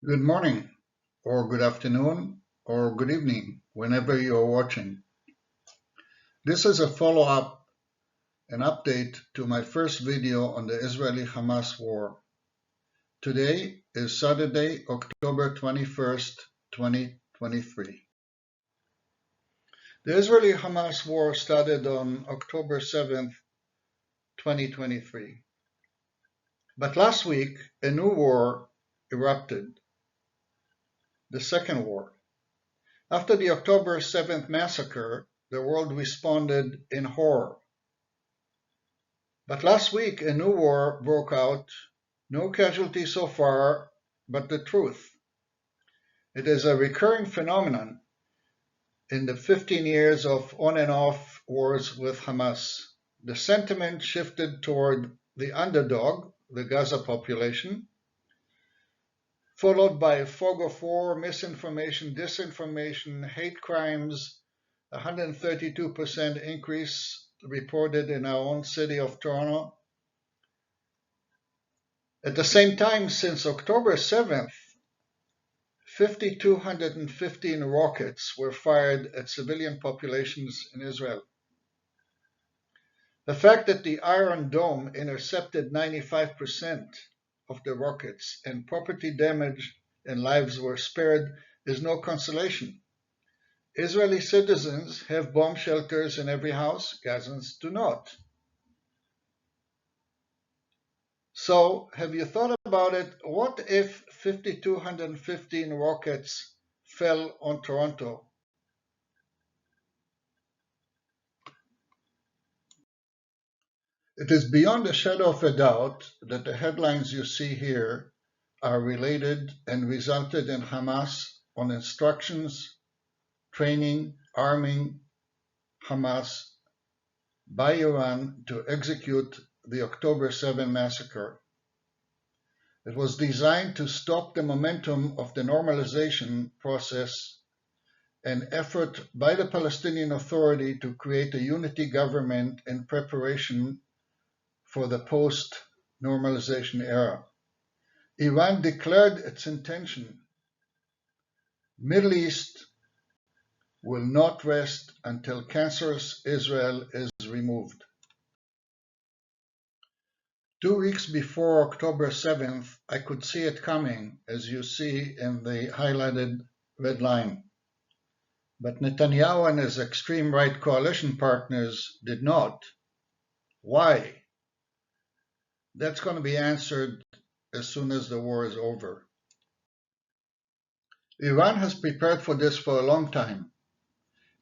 Good morning, or good afternoon, or good evening, whenever you are watching. This is a follow-up, an update to my first video on the Israeli-Hamas war. Today is Saturday, October 21st, 2023. The Israeli-Hamas war started on October 7th, 2023. But last week, a new war erupted, the second war. After the October 7th massacre, the world responded in horror. But last week, a new war broke out. No casualties so far, but the truth. It is a recurring phenomenon in the 15 years of on and off wars with Hamas. The sentiment shifted toward the underdog, the Gaza population, followed by fog of war, misinformation, disinformation, hate crimes, 132% increase reported in our own city of Toronto. At the same time, since October 7th, 5,215 rockets were fired at civilian populations in Israel. The fact that the Iron Dome intercepted 95% of the rockets and property damage and lives were spared is no consolation. Israeli citizens have bomb shelters in every house, Gazans do not. So, have you thought about it? What if 5,215 rockets fell on Toronto? It is beyond a shadow of a doubt that the headlines you see here are related and resulted in Hamas on instructions, training, arming Hamas by Iran to execute the October 7 massacre. It was designed to stop the momentum of the normalization process, an effort by the Palestinian Authority to create a unity government in preparation for the post-normalization era. Iran declared its intention. Middle East will not rest until cancerous Israel is removed. 2 weeks before October 7th, I could see it coming, as you see in the highlighted red line. But Netanyahu and his extreme right coalition partners did not. Why? That's going to be answered as soon as the war is over. Iran has prepared for this for a long time.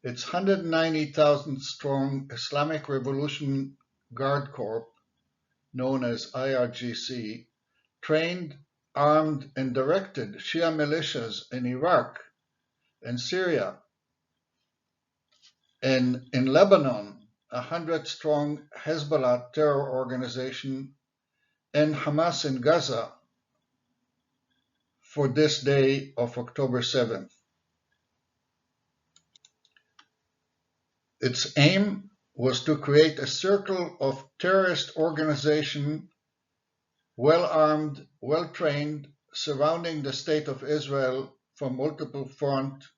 Its 190,000 strong Islamic Revolution Guard Corps, known as IRGC, trained, armed, and directed Shia militias in Iraq and Syria, and in Lebanon, a 100-strong Hezbollah terror organization, and Hamas in Gaza for this day of October 7th. Its aim was to create a circle of terrorist organization, well-armed, well-trained, surrounding the state of Israel from multiple fronts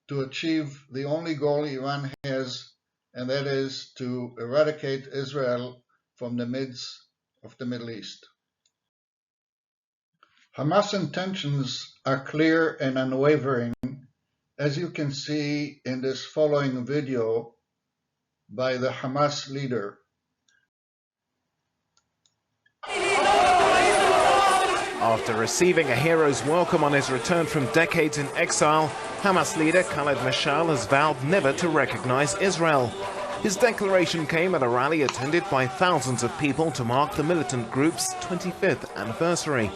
to achieve the only goal Iran has, and that is to eradicate Israel from the midst of the Middle East. Hamas' intentions are clear and unwavering, as you can see in this following video by the Hamas leader. After receiving a hero's welcome on his return from decades in exile, Hamas leader Khaled Mashal has vowed never to recognize Israel. His declaration came at a rally attended by thousands of people to mark the militant group's 25th anniversary.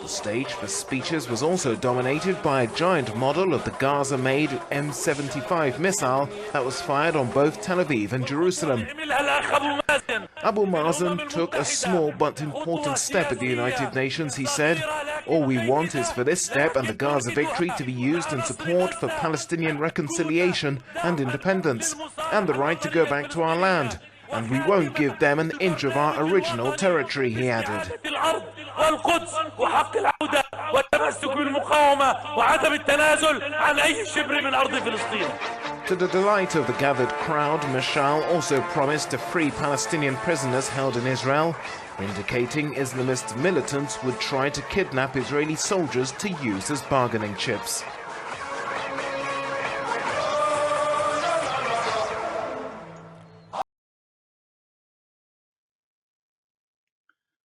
The stage for speeches was also dominated by a giant model of the Gaza-made M75 missile that was fired on both Tel Aviv and Jerusalem. Abu Mazen took a small but important step at the United Nations, he said. All we want is for this step and the Gaza victory to be used in support for Palestinian reconciliation and independence, and the right to go back to our land. And we won't give them an inch of our original territory, he added. التمسك بالمقاومة وعدم التنازل عن أي شبر من أرض فلسطين. To the delight of the gathered crowd, Mashal also promised to free Palestinian prisoners held in Israel, indicating Islamist militants would try to kidnap Israeli soldiers to use as bargaining chips.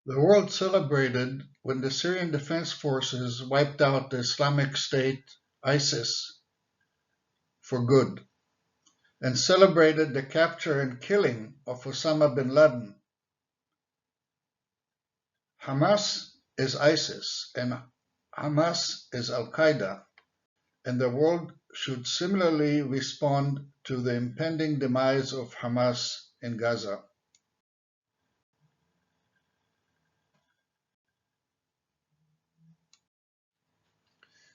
The world celebrated when the Syrian Defense Forces wiped out the Islamic State, ISIS, for good, and celebrated the capture and killing of Osama bin Laden. Hamas is ISIS and Hamas is Al-Qaeda, and the world should similarly respond to the impending demise of Hamas in Gaza.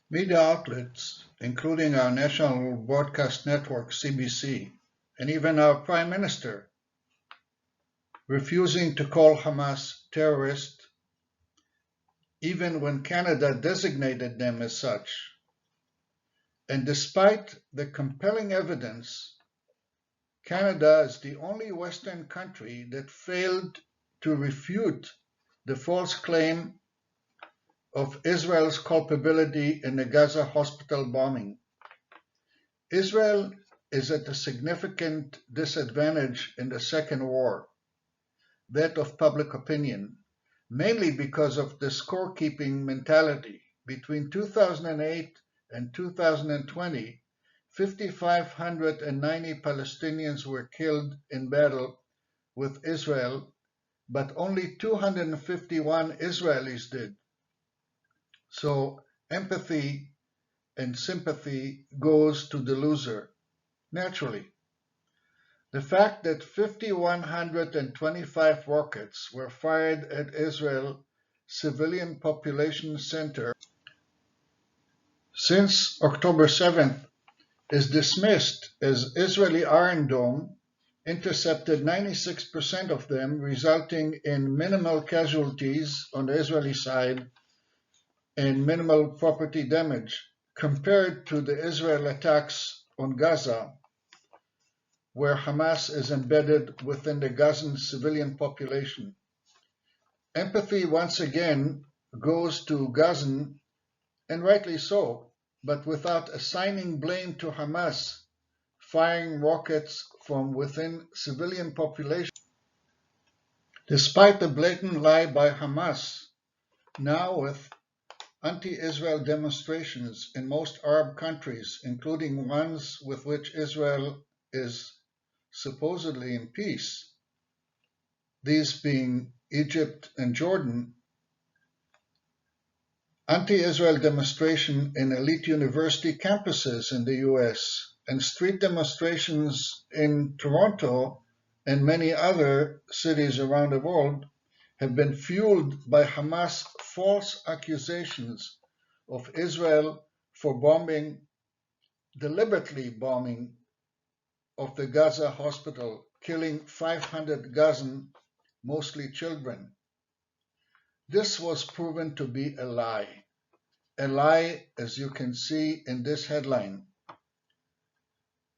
Media outlets, including our national broadcast network, CBC, and even our Prime Minister, refusing to call Hamas terrorist, even when Canada designated them as such. And despite the compelling evidence, Canada is the only Western country that failed to refute the false claim of Israel's culpability in the Gaza hospital bombing. Israel is at a significant disadvantage in the second war, that of public opinion, mainly because of the scorekeeping mentality. Between 2008 and 2020, 5,590 Palestinians were killed in battle with Israel, but only 251 Israelis did. So empathy and sympathy goes to the loser, naturally. The fact that 5,125 rockets were fired at Israel civilian population center since October 7th is dismissed as Israeli Iron Dome intercepted 96% of them, resulting in minimal casualties on the Israeli side and minimal property damage compared to the Israel attacks on Gaza, where Hamas is embedded within the Gazan civilian population. Empathy once again goes to Gazan, and rightly so, but without assigning blame to Hamas firing rockets from within civilian population. Despite the blatant lie by Hamas, now with anti-Israel demonstrations in most Arab countries, including ones with which Israel is supposedly in peace, these being Egypt and Jordan, anti-Israel demonstration in elite university campuses in the US, and street demonstrations in Toronto and many other cities around the world have been fueled by Hamas' false accusations of Israel for deliberately bombing of the Gaza hospital, killing 500 Gazan, mostly children. This was proven to be a lie. A lie, as you can see in this headline.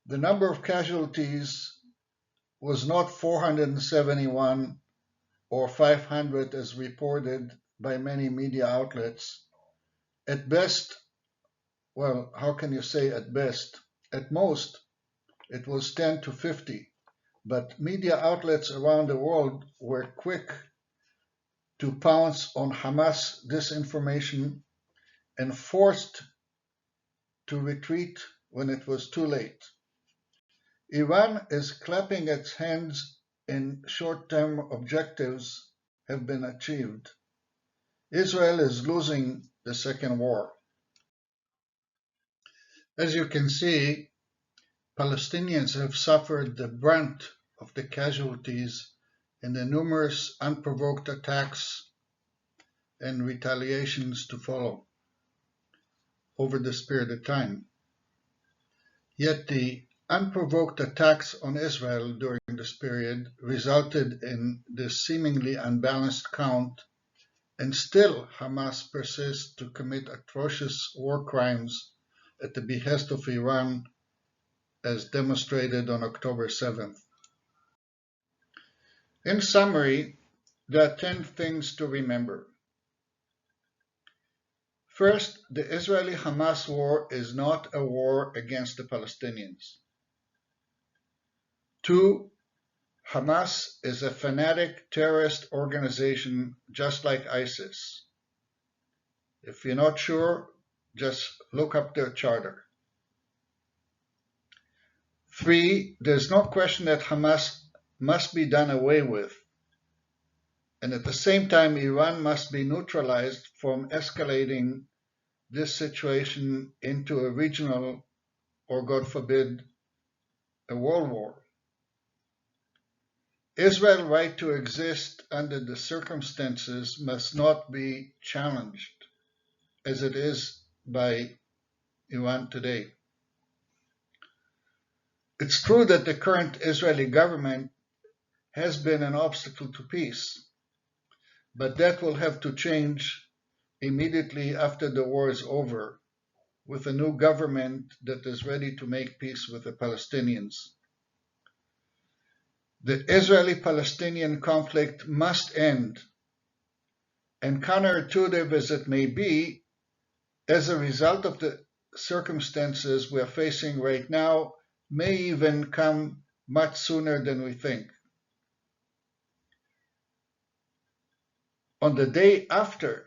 The number of casualties was not 471 or 500 as reported by many media outlets. At best, well, how can you say at best? At most, it was 10 to 50, but media outlets around the world were quick to pounce on Hamas disinformation and forced to retreat when it was too late. Iran is clapping its hands and short-term objectives have been achieved. Israel is losing the second war. As you can see, Palestinians have suffered the brunt of the casualties in the numerous unprovoked attacks and retaliations to follow over this period of time. Yet the unprovoked attacks on Israel during this period resulted in this seemingly unbalanced count and still Hamas persists to commit atrocious war crimes at the behest of Iran, as demonstrated on October 7th. In summary, there are 10 things to remember. First, the Israeli-Hamas war is not a war against the Palestinians. 2, Hamas is a fanatic terrorist organization just like ISIS. If you're not sure, just look up their charter. 3, there's no question that Hamas must be done away with, and at the same time Iran must be neutralized from escalating this situation into a regional, or God forbid, a world war. Israel's right to exist under the circumstances must not be challenged, as it is by Iran today. It's true that the current Israeli government has been an obstacle to peace, but that will have to change immediately after the war is over, with a new government that is ready to make peace with the Palestinians. The Israeli-Palestinian conflict must end, and counterintuitive as it may be, as a result of the circumstances we're facing right now, may even come much sooner than we think. On the day after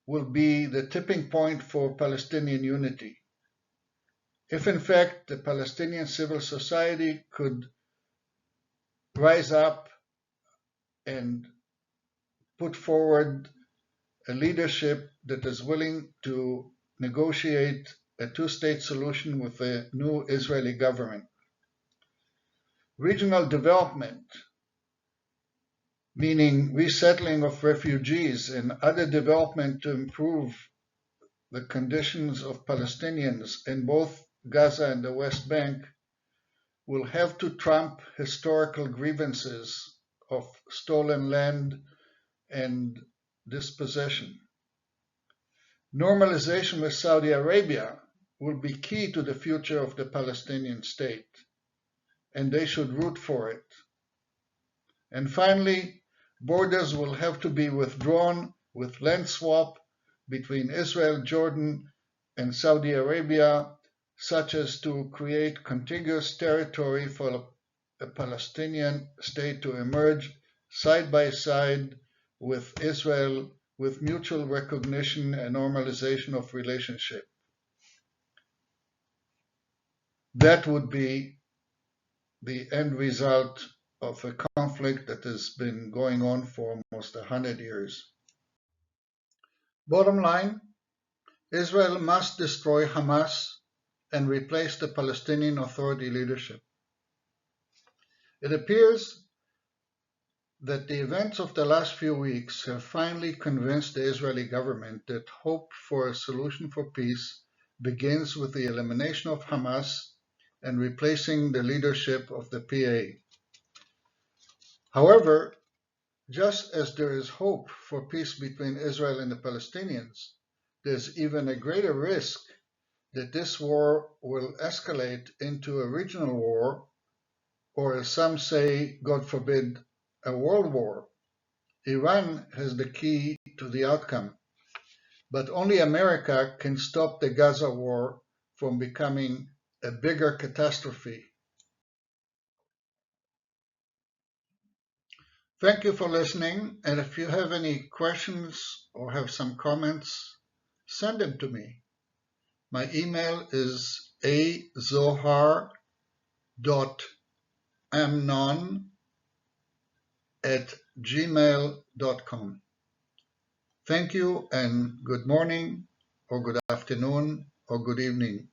will be the tipping point for Palestinian unity. If in fact the Palestinian civil society could rise up and put forward a leadership that is willing to negotiate a two-state solution with the new Israeli government. Regional development, meaning resettling of refugees and other development to improve the conditions of Palestinians in both Gaza and the West Bank, will have to trump historical grievances of stolen land and dispossession. Normalization with Saudi Arabia will be key to the future of the Palestinian state, and they should root for it. And finally, borders will have to be withdrawn with land swap between Israel, Jordan, and Saudi Arabia, such as to create contiguous territory for a Palestinian state to emerge side by side with Israel, with mutual recognition and normalization of relationship. That would be the end result of a conflict that has been going on for almost 100 years. Bottom line, Israel must destroy Hamas and replace the Palestinian Authority leadership. It appears that the events of the last few weeks have finally convinced the Israeli government that hope for a solution for peace begins with the elimination of Hamas and replacing the leadership of the PA. However, just as there is hope for peace between Israel and the Palestinians, there's even a greater risk that this war will escalate into a regional war, or as some say, God forbid, a world war. Iran has the key to the outcome, but only America can stop the Gaza war from becoming a bigger catastrophe. Thank you for listening, and if you have any questions or have some comments, send them to me. My email is azohar.amnon@gmail.com. Thank you and good morning, or good afternoon, or good evening.